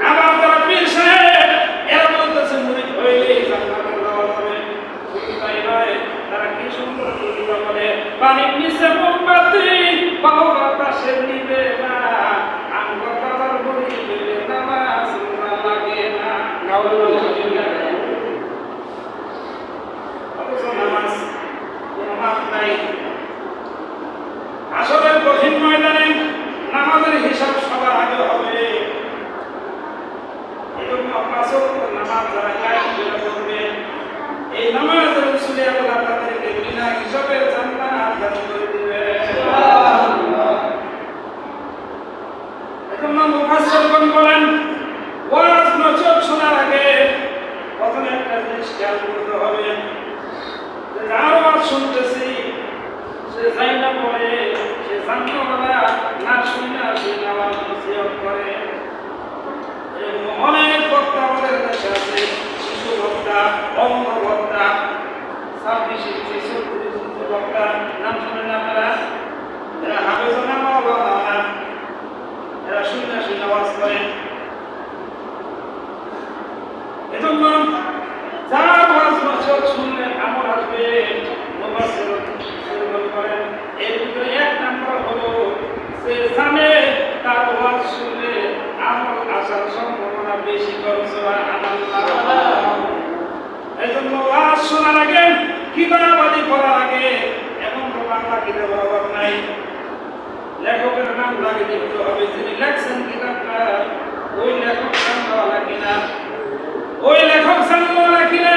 আবার যারা পীর সাহেব এরা বলতেছে মুরিদ দান করে দিবে। এখন মুফাসসিরগণ বলেন ওয়াজ নসিহত শোনার আগে প্রথমে একটা জিনিস খেয়াল করতে হবে যে যার ওয়াজ শুনতেছি সে যাই না বলে, সে জানতো না শুনে সে ওয়াজ নসিহত করে। অনেক বক্তা আমাদের দেশে আছে, শিশু বক্তা, অঙ্গ বক্তা, 26 বক্তা, নাম শুনেন আপনারা? এরা হাফেজ না মাওলানা না, এরা শুনে ওয়াজ করে। এজন্য যার ওয়াজ নসিহত শুনলে আমল আসবে, মুফাসসিরগণ করেন এর ভিতরে এক নাম্বার হলো সে জানে তার ওয়াজ শুনলে আমল আসার সম্ভাবনা বেশি। এজন্য ওয়াজ শোনার আগে, কিতাবাদি পড়ার আগে এমন বাংলা কিতাব বরাবর নাই, লেখকের নাম লাগে দেখতে হবে, যিনি লেখছেন কিতাবটা ওই লেখক জানওয়ালা কিনা, ওই লেখক জানওয়ালা কিনা,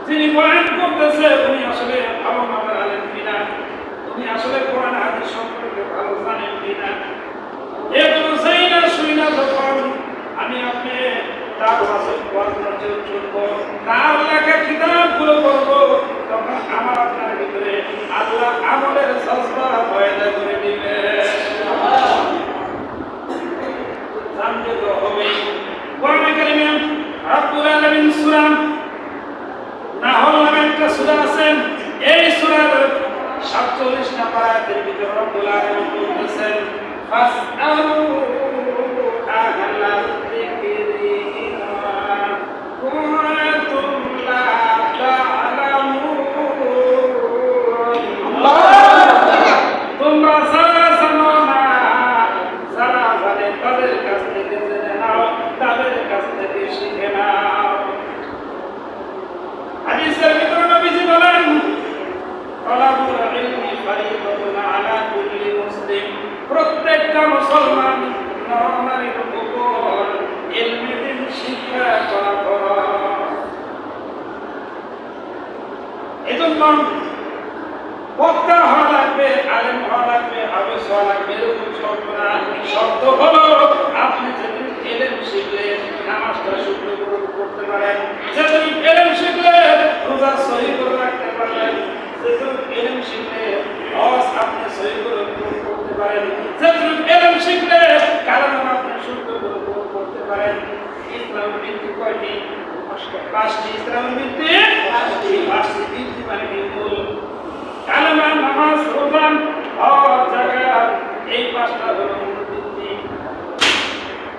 যিনি বয়ান করতেছে উনি আসলে ভালো মানের আলেম কিনা, উনি আসলে কোরআন হাদিস সম্পর্কে ভালো জানেন কিনা। এগুলো চাই না শুই না যখন আমি আপনি তার ওয়াজ নসিহত শুনবো, তার লেখা কিতাবগুলো পড়বো, তখন আমার আপনার ভিতরে আল্লাহ আমলের জজবা পয়দা করে দিবে। জানতে তো হবে। কোরআনে কারিমে রব্বুল আলামিন সূরা নাহল নামে একটা সূরা আছে, এই সূরার 47 নম্বর আয়াতের ভিতরে রব্বুল আলামিন বলতেছেন ফাসআলু আহলা যিকরি ইন কুনতুম লা তা'লামুন। তোমরা যারা জানো না, যারা জানে তাদের কাছ থেকে জেনে নাও, তাদের কাছ থেকে শিখে নাও। হাদিসের ভিতরে নবীজি বলেন তালাবুল ইলমি ফারিদাতুন আলা কুল্লি মুসলিম, প্রত্যেকটা মুসলমান নর-নারীর উপর ইলমি দিন শিক্ষা করা ফরজ। এজন্য বক্তা হওয়া লাগবে, আলেম হওয়া লাগবে, হাফেজ হওয়া লাগবে, এরকম শর্ত না। শর্ত হলো আপনি যেদিন ইলম শিখলে নামাজটা শুদ্ধ করে পড়তে পারেন, যেদিন ইলম শিখলে রোজা সহি করে রাখতে পারলেন, যেদিন ইলম শিখলে হজ আপনি সহি করে করতে পারেন, যেদিন ইলম শিখলে কালাম আপনি শুদ্ধ করে পড়তে পারেন। ইসলামের ভিত্তি কয়টি? 5টি। ইসলামের ভিত্তি 5টি। ভিত্তি মানে মূল কালেমা, নামাজ, রোজা, হজ, যাকাত, এই 5টা হলো মূল ভিত্তি।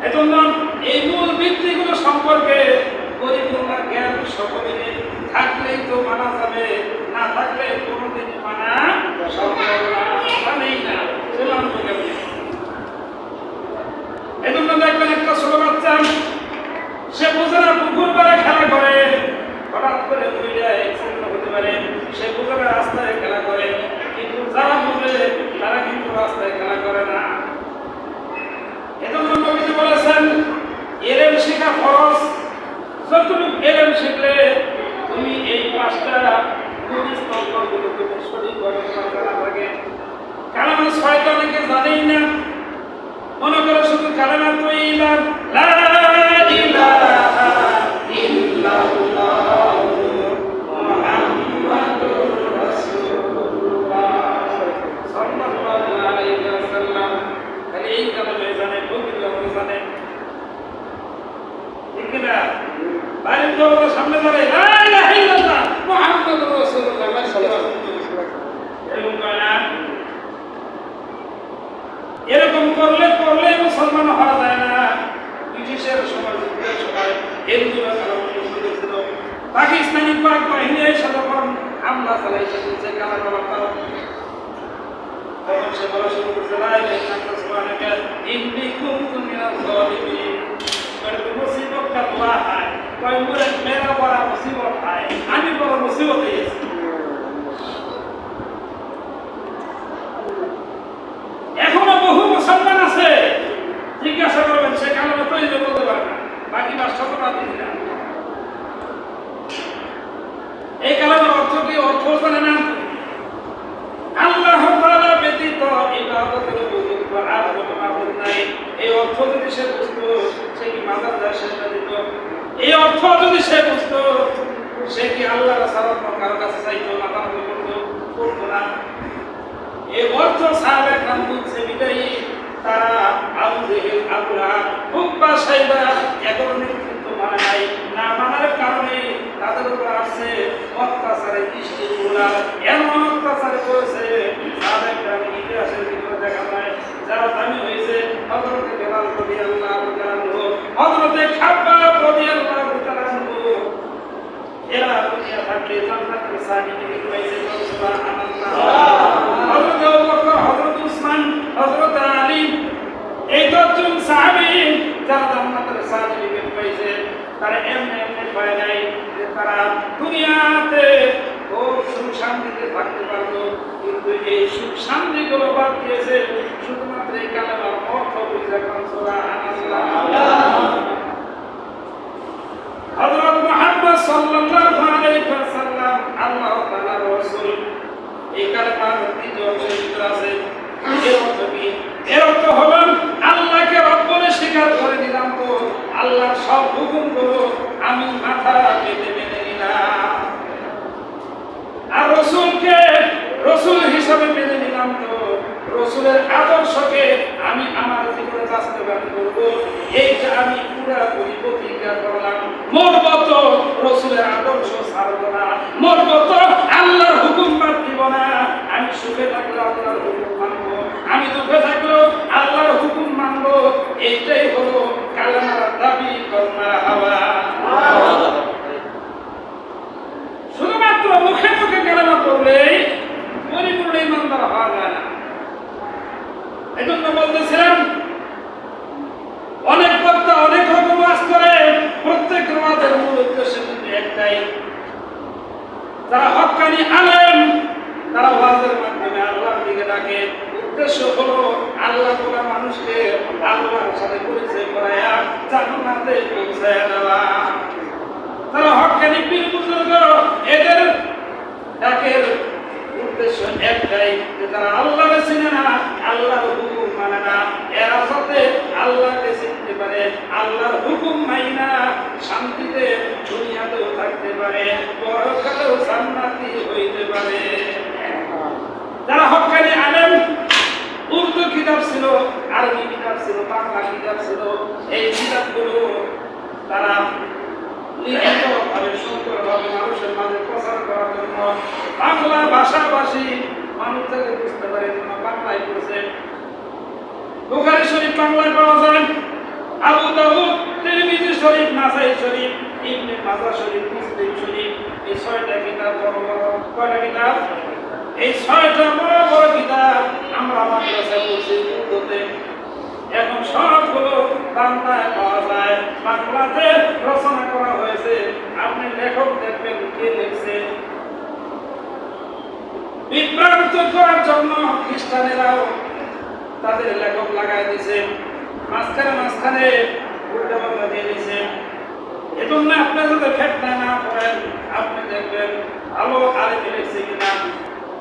এজন্য এই মূল ভিত্তিগুলো সম্পর্কে পরিপূর্ণ জ্ঞান সকলের থাকলেই তো মানা যাবে, না থাকলে কোনোদিন মানা সম্ভব না, মানেই না। এজন্য দেখবেন একটা ছোট বাচ্চা, সে বুঝে না পুকুর পাড়ে খেলা করে, হঠাৎ করে অ্যাক্সিডেন্ট হতে পারে, সে বুঝে না রাস্তায় খেলা করে, কিন্তু যারা বুঝে তারা কিন্তু রাস্তায় খেলা করে না। এজন্য নবীজি বলেছেন ইলম শেখা ফরজ। যতটুকু ইলম শিখলে তুমি এই 5টা মূল স্তম্ভগুলো তুমি সঠিকভাবে জানা লাগে। কালেমা 6টা অনেকে জানেই না, মনে করে শুধু কালেমা তাইয়্যিবা লা ইলাহা ইল্লাল্লাহ মুহাম্মাদুর রাসূলুল্লাহ সাল্লাল্লাহু আলাইহি ওয়াসাল্লাম, খালি এই কালেমা জানে, বলতে জানে ঠিক না? বাইরে তো সামনে ধরে লা ইলাহা ইল্লাল্লাহ মুহাম্মাদুর রাসূলুল্লাহ সাল্লাল্লাহু আলাইহি ওয়াসাল্লাম, এরকম কয় না। এরকম করলে মুসলমান হওয়া যায় না। ব্রিটিশের সময়, যুদ্ধের সময় হিন্দুরা কালামা করেছিল, পাকিস্তানি পাক বাহিনী এসে যখন হামলা চালাইছে যে কালামা তারা, তখন সে বলা শুরু করছে লা ইলাহা ইল্লাল্লাহ সুবহানাকা ইন্নী কুনতু মিনাজ জালিমিন। মুসিবত কা দুআ হয়, কয় মেরা বড় মুসিবত হয়, আমি বড় মুসিবতে গেছি। এখনো বহু মুসলমান আছে, জিজ্ঞাসা করবেন সে কালেমা তাইয়্যিবা বলতে পারে না, বাকি 5টা তো বাদ দিলাম। এই কালেমার অর্থ কি? অর্থ জানে না। আল্লাহ তাআলা ব্যতীত ইবাদতের উপযুক্ত আর কোনো মাবুদ নাই। এই অর্থ যদি সে বুঝতো, সে কি মাজার যায় সেটা দিত? এই অর্থ যদি সে বুঝতো, সে কি আল্লাহ ছাড়া কারো কাছে চাইতো, মাথা নত করতো না? এই অর্থ সাহাবায়ে কেরাম বুঝছে বিদায়ী তারা আবু জেহেল, আবু লাহাব, উতবা, সাইবা এগুলো নেতৃত্ব মানে নাই। না মানার কারণে তাদের উপর আসছে অত্যাচারের দৃষ্টিগুলা, এমন অত্যাচার করেছে সাহাবায়ে কেরাম ইতিহাসের ভিতরে দেখা যায়। যারা দামি হয়েছে হযরত বেলাল রাদিয়াল্লাহু তাআলা আনহু, হযরত খাব্বাব রাদিয়াল্লাহু তাআলা আনহু, এরা দুনিয়া থাকতে জান্নাতের সার্টিফিকেট পাইছে। সুবহানাল্লাহ। হযরত আবু বকর, হযরত উসমান, হযরত আলী, এই দশজন সাহাবী যারা জান্নাতের সার্টিফিকেট পাইছে, তারা এমনি এমনি পায় নাই যে তারা দুনিয়াতে খুব সুখ শান্তিতে থাকতে পারতো, কিন্তু এই সুখ শান্তিগুলো বাদ দিয়েছে শুধুমাত্র এই কালেমার অর্থ বুঝে। সুবহানাল্লাহ। হযরত মুহাম্মদ সাল্লাল্লাহু আলাইহি ওয়াসাল্লাম আল্লাহ তাআলার রাসূল। এই কালেমার দ্বিতীয় অংশের ভিতরে আছে এর অর্থ কি? এর অর্থ হলো আল্লাহকে রব বলে স্বীকার করে নিলাম, তো আল্লাহর সব হুকুমগুলো আমি মাথা পেতে মেনে নিলাম, আর রাসূলকে রাসূল হিসেবে মেনে নিলাম, তো রাসূলের আদর্শকে আমি আমার জীবনে বাস্তবায়ন করব। এইটা আমি পুরোপুরি প্রতিজ্ঞা করলাম। মরব তো রাসূলের আদর্শ ছাড়ব না, মরব তো আল্লাহর হুকুম বাদ দিব না। আমি সুখে থাকলে আল্লাহর হুকুম মানব, আমি দুঃখে থাকলেও আল্লাহর হুকুম মানব। এইটাই হলো কালেমার দাবি কলমা হাওয়া। শুধুমাত্র মুখে মুখে কালেমা পড়লেই পরিপূর্ণ ইমানদার হওয়া যায় না। এজন্য বলতেছিলাম, অনেক বক্তা অনেক রকম ওয়াজ করে, প্রত্যেক ওয়াজের মূল উদ্দেশ্য কিন্তু একটাই। যারা হক্কানি আলেম, তারা ওয়াজের মাধ্যমে আল্লাহর দিকে ডাকে। উদ্দেশ্য হলো আল্লাহ বলা মানুষকে আল্লাহর সাথে পরিচয় করায়া জান্নাতে পৌঁছায় দেওয়া। তারা হক্কানি পীর বুজুর্গ, এদের ডাকের উদ্দেশ্য একটাই যে তারা আল্লাহকে চিনে না, আল্লাহর হুকুম মানে না। এরা যাতে আল্লাহকে চিনতে পারে, আল্লাহর হুকুম মাইনা শান্তিতে দুনিয়াতেও থাকতে পারে, পরকালেও জান্নাতি হইতে পারে। যারা হক্কানি আলেম, উর্দু কিতাব ছিল, আরবি কিতাব ছিল, বাংলা কিতাব ছিল, এই কিতাবগুলো তারা লিখিতভাবে সুন্দরভাবে মানুষের মাঝে প্রচার করার জন্য বাংলা ভাষাভাষী মানুষ যাতে বুঝতে পারে বাংলায় পড়ছে। বুখারী শরীফ বাংলায় পাওয়া যায়, আবু দাউদ, তিরমিজি শরীফ, নাসাই শরীফ, ইবনে মাজাহ শরীফ, মুসলিম শরীফ, এই ৬টা কিতাব বড় বড়। কয়টা কিতাব? এই ৬টা বড় বড় কিতাব আমরা মাদ্রাসায় পড়ছি উর্দুতে। এখন সবগুলো বাংলায় পাওয়া যায়, বাংলাতে রচনা করা হয়েছে। আপনি লেখক দেখবেন কে লিখছে। বিভ্রান্ত করার জন্য খ্রিস্টানেরাও তাদের লেখক লাগাই দিয়েছে, মাঝখানে উল্টা পাল্টা দিয়ে দিয়েছে। এজন্য আপনি যদি ফেতনা না করেন, আপনি দেখবেন ভালো আলেম লিখছে কিনা।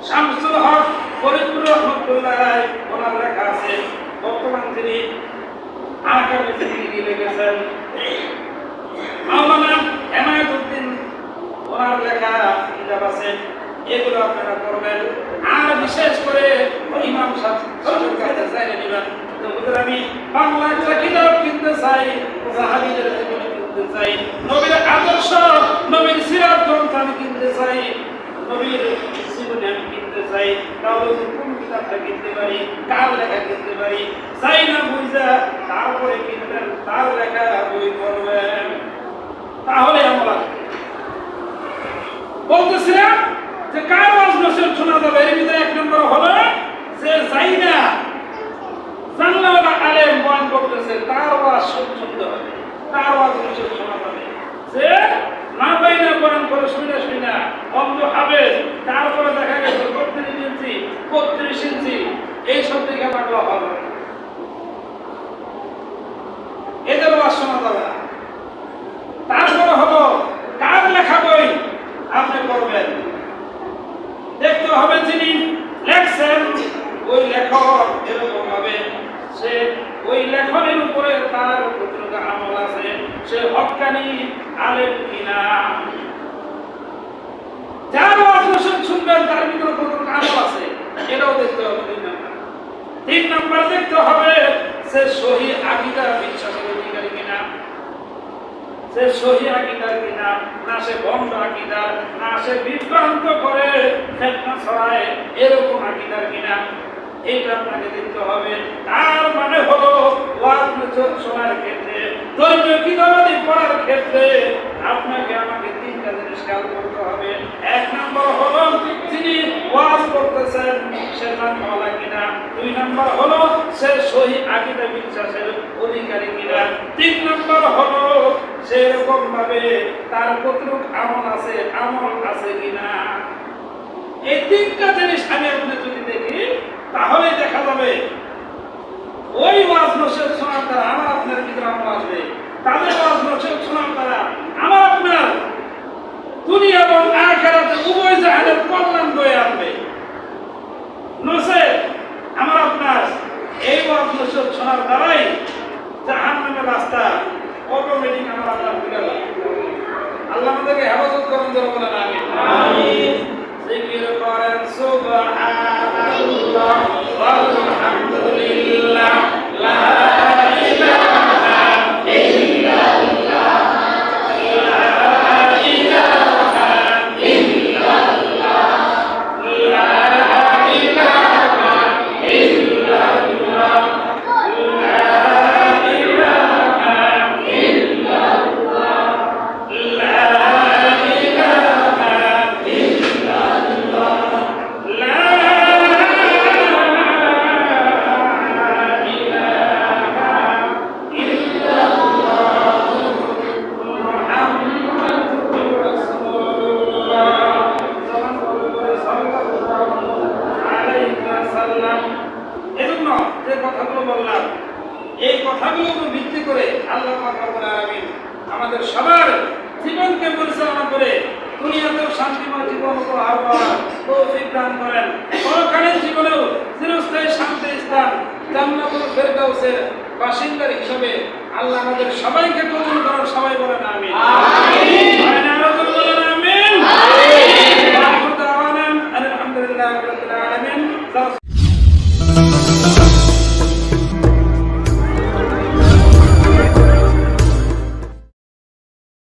শামসুল হক ফরিদপুর রহমতুল্লাহ ওনার লেখা আছে, বর্তমান তিনি আকামে জিন্দেগি লিখেছেন। মাওলানা এনায়েতুদ্দিন ওনার লেখা কিতাব আছে, এগুলো আপনারা করবেন। আর বিশেষ করে ইমাম সাহেবের কাছে চাইলে নেবেন। আমি বাংলা একটা কিতাব কিনতে চাই, সাহাবীদের জীবনী কিনতে চাই, নবীর আদর্শ, নবীর সিরাত গ্রন্থ আমি কিনতে চাই, নবীর জীবনী আমি কিনতে চাই, তাহলে কোন কিতাবটা কিনতে পারি, কার লেখা কিনতে পারি, চাই না বুঝা তারপরে কিনবেন, তার লেখা বই পড়বেন, তাহলে আমরা বলতেছিলাম যে কার ওয়াজ নসিহত শোনা যাবে। এর ভিতরে ১ নম্বর হলো যে যাই না জানলাওয়ালা আলেম বয়ান করতেছে, তার ওয়াজ শুনতে হবে, তার ওয়াজ নসিহত শোনা যাবে। যে না যাই না বয়ান করে শুনে না অন্ধ হাবেজ, তারপরে দেখা গেছে ৩২ ইঞ্চি ৩৫ ইঞ্চি এইসব দিকে পাগলা হবে, এদের ওয়াজ শোনা যাবে না। তারপরে হলো কার লেখা বই আপনি করবেন, দেখতে হবে যিনি লেখছেন সে হক্কানি আলেম কিনা। যার ওয়াজ নসিহত শুনবেন তার ভিতরে কত আমল আছে এটাও দেখতে হবে। 3 নাম্বার দেখতে হবে সে সহি আকীদা বিশ্বাসের অধিকারী কিনা, সে সহি আকীদার কিনা, না সে ভণ্ড আকীদার, না সে বিভ্রান্ত করে ফিতনা ছড়ায় এরকম আকীদার কিনা, এইটা আপনাকে দেখতে হবে। তার মানে হলো ওয়াজ নসিহত শোনার ক্ষেত্রে, ধর্মীয় কিতাবাদি পড়ার ক্ষেত্রে আপনাকে আমাকে 3টা জিনিস খেয়াল করতে হবে। 1 নম্বর হলো যিনি ওয়াজ করতেছেন সে জানওয়ালা কিনা, 2 নম্বর হলো সে সহি আকীদা বিশ্বাসের অধিকারী কিনা, 3 নম্বর হলো সেরকম ভাবে তার কতটুকু আমল আছে কিনা। এই 3টা জিনিস আমি আপনি যদি দেখি তাহলে দেখা যাবে ওই ওয়াজ নসিহত শোনার দ্বারা আমার আপনার ভিতরে আমল আসবে, তাদের ওয়াজ নসিহত শোনার দ্বারা আমার আপনার দুনিয়া এবং আখিরাতে উভয় জাহানের কল্যাণ বয়ে আনবে। নসে আমার আপনার এই ওয়াজ নসিহত শোনার দ্বারাই জাহান্নামের রাস্তা অটোমেটিক আমার আপনার খুলে যাবে। আল্লাহ আমাদেরকে হেফাজত করুন, যেন বলেন আমিন। আমিন। জিকির করেন সুবহানাল্লাহ ওয়ালহামদুলিল্লাহ লা ইলাহা ইল্লাল্লাহ লা ইলাহা ইল্লাল্লাহ লা ইলাহা ইল্লাল্লাহ লা ইলাহা ইল্লাল্লাহ লা এই কথাগুলোকে ভিত্তি করে আল্লাহ পাক রব্বুল আলামিন আমাদের সবার জীবনকে পরিচালনা করে দুনিয়াতেও শান্তিময় জীবন উপহার পাওয়ার তৌফিক দান করেন। পরকালীন জীবনেও চিরস্থায়ী শান্তির স্থান জান্নাতুল ফেরদাউসের বাসিন্দা হিসেবে আল্লাহ আমাদের সবাইকে কবুল করেন। সবাই বলেন আমিন।